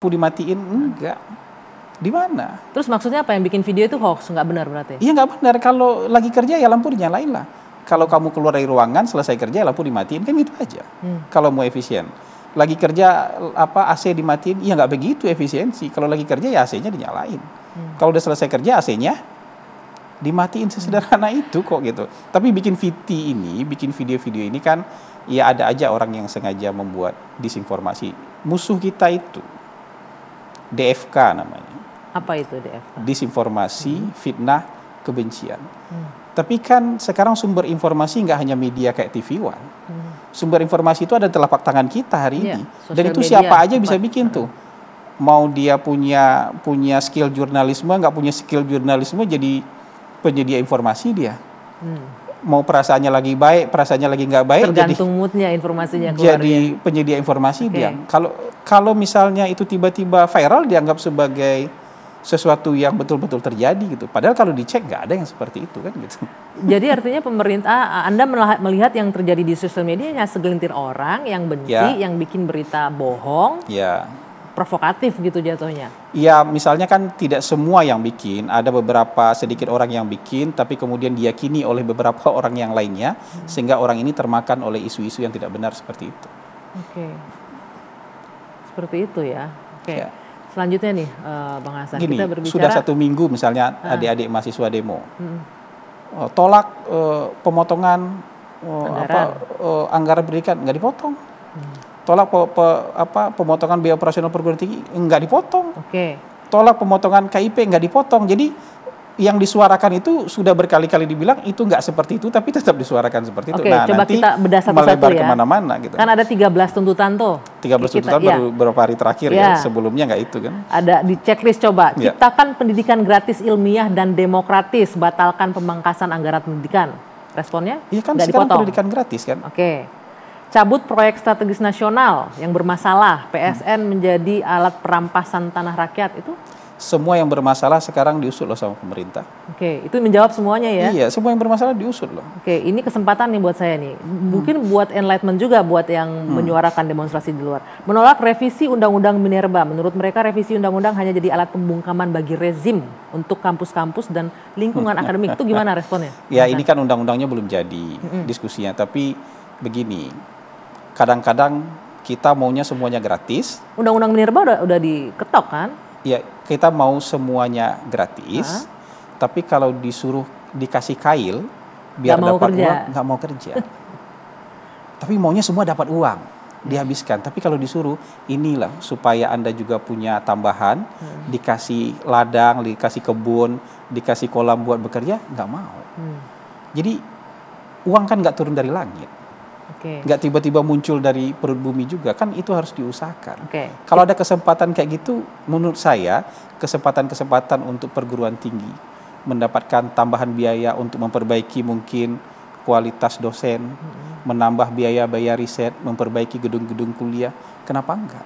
dimatiin, enggak. Di mana? Terus maksudnya apa, yang bikin video itu hoax, nggak benar berarti? Iya nggak benar, kalau lagi kerja ya lampu dinyalain lah. Kalau kamu keluar dari ruangan, selesai kerja lampu dimatiin, kan gitu aja. Kalau mau efisien. Lagi kerja AC dimatiin, ya nggak begitu efisiensi. Kalau lagi kerja ya AC-nya dinyalain. Kalau udah selesai kerja AC-nya dimatiin, sesederhana itu kok gitu. Tapi bikin video-video ini kan ya ada aja orang yang sengaja membuat disinformasi. Musuh kita itu DFK namanya. Apa itu DFK? Disinformasi, fitnah, kebencian. Tapi kan sekarang sumber informasi nggak hanya media kayak TV One. Sumber informasi itu ada di telapak tangan kita hari ini. Dan itu siapa aja bisa bikin tuh. Mau dia punya skill jurnalisme, nggak punya skill jurnalisme, jadi penyedia informasi dia. Mau perasaannya lagi baik, perasaannya lagi nggak baik, tergantung moodnya informasinya keluar. Jadi penyedia informasi dia. Kalau misalnya itu tiba-tiba viral, dianggap sebagai sesuatu yang betul-betul terjadi gitu. Padahal kalau dicek nggak ada yang seperti itu kan gitu. Jadi artinya pemerintah, Anda melihat yang terjadi di sosial media hanya segelintir orang yang benci, yang bikin berita bohong, provokatif gitu jatuhnya. Ya misalnya kan tidak semua yang bikin, ada beberapa sedikit orang yang bikin, tapi kemudian diyakini oleh beberapa orang yang lainnya, sehingga orang ini termakan oleh isu-isu yang tidak benar seperti itu. Seperti itu ya. Selanjutnya nih, Bang Hasan, gini, kita berbicara. Sudah 1 minggu misalnya adik-adik mahasiswa demo, tolak pemotongan anggaran pendidikan, nggak dipotong. Tolak pemotongan biaya operasional perguruan tinggi, nggak dipotong. Tolak pemotongan KIP, nggak dipotong. Jadi yang disuarakan itu sudah berkali-kali dibilang itu nggak seperti itu, tapi tetap disuarakan seperti itu. Nah, coba nanti kita bedah satu-satu melebar ya. Kemana-mana gitu. Kan ada 13 tuntutan tuh. 13 tuntutan baru beberapa hari terakhir ya, sebelumnya nggak itu kan. Ada di checklist coba. Ciptakan pendidikan gratis, ilmiah dan demokratis, batalkan pemangkasan anggaran pendidikan. Responnya? Iya kan nggak sekarang dipotong. pendidikan gratis kan. Cabut proyek strategis nasional yang bermasalah, PSN menjadi alat perampasan tanah rakyat, itu? Semua yang bermasalah sekarang diusut loh sama pemerintah. Itu menjawab semuanya ya? Iya, semua yang bermasalah diusut loh. Ini kesempatan nih buat saya nih. Mungkin buat enlightenment juga buat yang menyuarakan demonstrasi di luar. Menolak revisi Undang-Undang Minerba. Menurut mereka revisi Undang-Undang hanya jadi alat pembungkaman bagi rezim untuk kampus-kampus dan lingkungan akademik. Itu gimana responnya? Ya ini kan undang-undangnya belum jadi diskusinya. Tapi begini, kadang-kadang kita maunya semuanya gratis. Undang-Undang Minerba udah diketok kan? Ya, kita mau semuanya gratis, tapi kalau disuruh dikasih kail biar dapat uang, nggak mau kerja. Tapi maunya semua dapat uang, dihabiskan. Tapi kalau disuruh, inilah supaya Anda juga punya tambahan, dikasih ladang, dikasih kebun, dikasih kolam buat bekerja, nggak mau. Jadi uang kan nggak turun dari langit. Nggak tiba-tiba muncul dari perut bumi juga, kan itu harus diusahakan. Kalau ada kesempatan kayak gitu, menurut saya kesempatan-kesempatan untuk perguruan tinggi mendapatkan tambahan biaya untuk memperbaiki mungkin kualitas dosen, menambah biaya riset, memperbaiki gedung-gedung kuliah, kenapa enggak?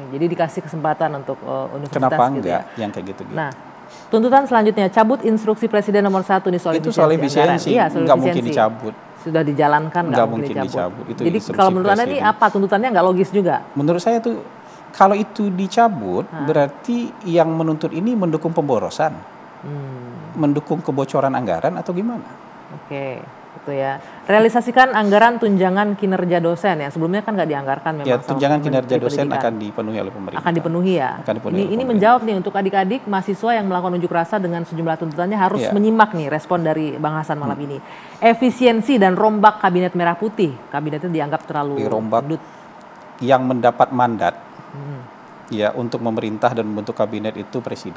Jadi dikasih kesempatan untuk universitas. Kenapa gitu enggak ya? yang kayak gitu? Nah, tuntutan selanjutnya, cabut instruksi Presiden nomor 1 nih soal itu soal efisiensi, nggak mungkin dicabut. Sudah dijalankan nggak mungkin dicabut. Jadi kalau menurut Anda ini apa tuntutannya, nggak logis juga? Menurut saya tuh kalau itu dicabut berarti yang menuntut ini mendukung pemborosan, mendukung kebocoran anggaran atau gimana? Itu ya. Realisasikan anggaran tunjangan kinerja dosen yang sebelumnya kan nggak dianggarkan memang. Ya, tunjangan kinerja dosen akan dipenuhi oleh pemerintah. Akan dipenuhi ya. Ini menjawab nih untuk adik-adik mahasiswa yang melakukan unjuk rasa dengan sejumlah tuntutannya harus menyimak nih respon dari Bang Hasan malam ini. Efisiensi dan rombak kabinet merah putih. Kabinetnya dianggap terlalu rombak. Yang mendapat mandat ya untuk memerintah dan membentuk kabinet itu presiden.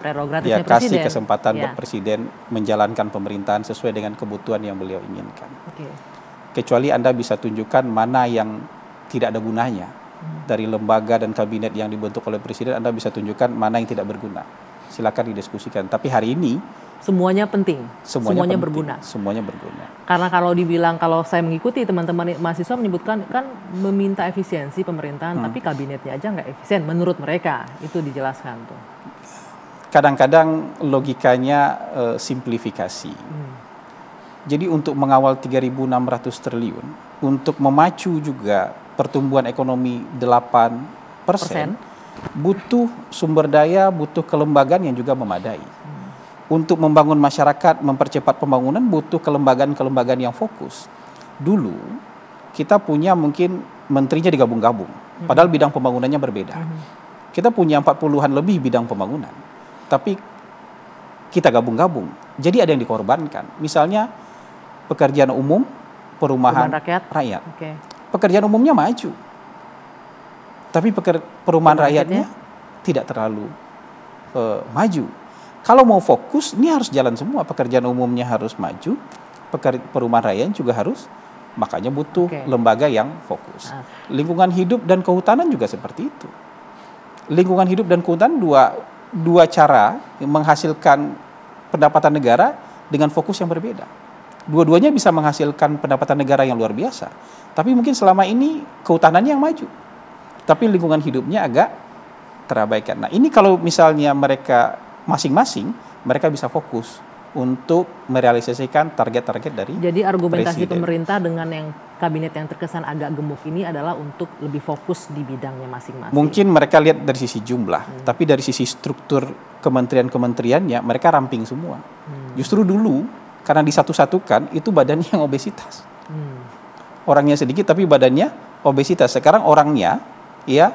Prerogatifnya presiden. Kasih kesempatan buat presiden menjalankan pemerintahan sesuai dengan kebutuhan yang beliau inginkan. Kecuali Anda bisa tunjukkan mana yang tidak ada gunanya. Dari lembaga dan kabinet yang dibentuk oleh presiden, Anda bisa tunjukkan mana yang tidak berguna. Silakan didiskusikan. Tapi hari ini semuanya penting, semuanya berguna. Karena kalau dibilang, kalau saya mengikuti teman-teman mahasiswa menyebutkan kan meminta efisiensi pemerintahan, tapi kabinetnya aja nggak efisien menurut mereka, itu dijelaskan tuh. Kadang-kadang logikanya simplifikasi. Jadi untuk mengawal 3.600 triliun, untuk memacu juga pertumbuhan ekonomi 8%, butuh sumber daya, butuh kelembagaan yang juga memadai. Untuk membangun masyarakat, mempercepat pembangunan butuh kelembagaan-kelembagaan yang fokus. Dulu kita punya mungkin menterinya digabung-gabung, padahal bidang pembangunannya berbeda. Kita punya 40-an lebih bidang pembangunan, tapi kita gabung-gabung. Jadi ada yang dikorbankan. Misalnya pekerjaan umum, perumahan rakyat. Okay. Pekerjaan umumnya maju, tapi perumahan rakyatnya tidak terlalu maju. Kalau mau fokus, ini harus jalan semua. Pekerjaan umumnya harus maju, perumahan rakyat juga harus, makanya butuh lembaga yang fokus. Lingkungan hidup dan kehutanan juga seperti itu. Lingkungan hidup dan kehutanan dua cara menghasilkan pendapatan negara dengan fokus yang berbeda. Dua-duanya bisa menghasilkan pendapatan negara yang luar biasa. Tapi mungkin selama ini kehutanannya yang maju, tapi lingkungan hidupnya agak terabaikan. Nah ini kalau misalnya mereka masing-masing, mereka bisa fokus untuk merealisasikan target-target dari Jadi argumentasi pemerintah dengan yang kabinet yang terkesan agak gemuk ini adalah untuk lebih fokus di bidangnya masing-masing. Mungkin mereka lihat dari sisi jumlah, tapi dari sisi struktur kementerian-kementeriannya mereka ramping semua. Justru dulu karena disatu-satukan itu badannya yang obesitas. Orangnya sedikit tapi badannya obesitas. Sekarang orangnya ya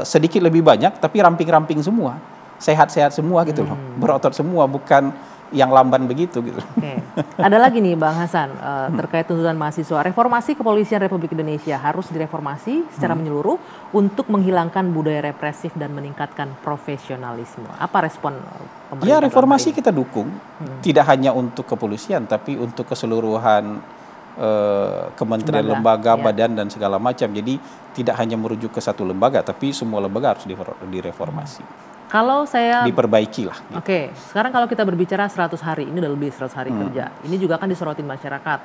sedikit lebih banyak tapi ramping-ramping semua. Sehat-sehat semua gitu loh, berotot semua, bukan yang lamban begitu gitu. Oke. Ada lagi nih Bang Hasan terkait tuntutan mahasiswa, reformasi kepolisian Republik Indonesia harus direformasi secara menyeluruh untuk menghilangkan budaya represif dan meningkatkan profesionalisme. Apa respon pemerintah? Ya reformasi kita dukung, tidak hanya untuk kepolisian tapi untuk keseluruhan kementerian, lembaga, badan dan segala macam. Jadi tidak hanya merujuk ke satu lembaga tapi semua lembaga harus direformasi. Kalau saya diperbaiki lah. Gitu. Oke, sekarang kalau kita berbicara 100 hari, ini udah lebih 100 hari kerja. Ini juga kan disorotin masyarakat.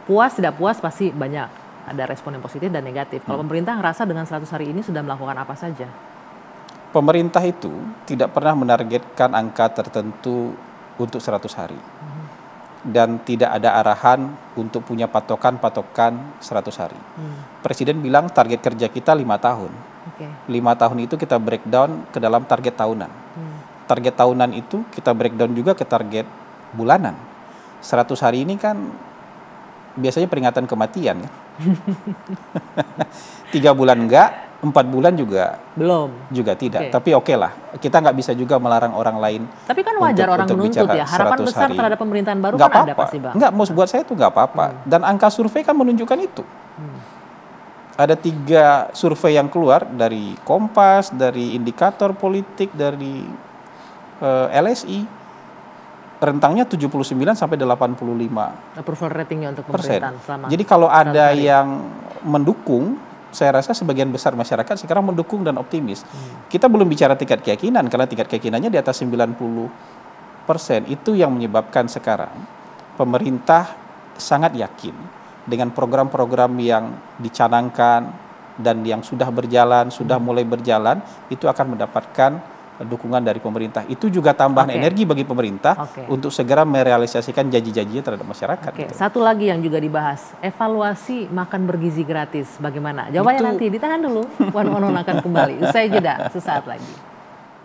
Puas, tidak puas pasti banyak. Ada respon yang positif dan negatif. Kalau pemerintah ngerasa dengan 100 hari ini sudah melakukan apa saja? Pemerintah itu tidak pernah menargetkan angka tertentu untuk 100 hari. Dan tidak ada arahan untuk punya patokan 100 hari. Presiden bilang target kerja kita 5 tahun. 5 tahun itu kita breakdown ke dalam target tahunan. Target tahunan itu kita breakdown juga ke target bulanan. 100 hari ini kan biasanya peringatan kematian. 3 bulan enggak, 4 bulan juga belum. Juga tidak. Tapi oke lah, kita nggak bisa juga melarang orang lain. Tapi kan wajar orang menuntut ya. Harapan besar terhadap pemerintahan baru kan ada pasti Bang. Enggak, buat saya itu nggak apa-apa. Dan angka survei kan menunjukkan itu. Ada 3 survei yang keluar dari Kompas, dari Indikator Politik, dari LSI. Rentangnya 79 sampai 85%. Approval ratingnya untuk pemerintahan selama. Jadi kalau ada yang mendukung, saya rasa sebagian besar masyarakat sekarang mendukung dan optimis. Kita belum bicara tingkat keyakinan, karena tingkat keyakinannya di atas 90%. Itu yang menyebabkan sekarang pemerintah sangat yakin dengan program-program yang dicanangkan dan yang sudah berjalan, sudah mulai berjalan, itu akan mendapatkan dukungan dari pemerintah. Itu juga tambahan energi bagi pemerintah untuk segera merealisasikan janji-janjinya terhadap masyarakat. Gitu. Satu lagi yang juga dibahas, evaluasi makan bergizi gratis. Bagaimana? Jawabannya nanti, ditahan dulu. One on One akan kembali. Usai jeda, sesaat lagi.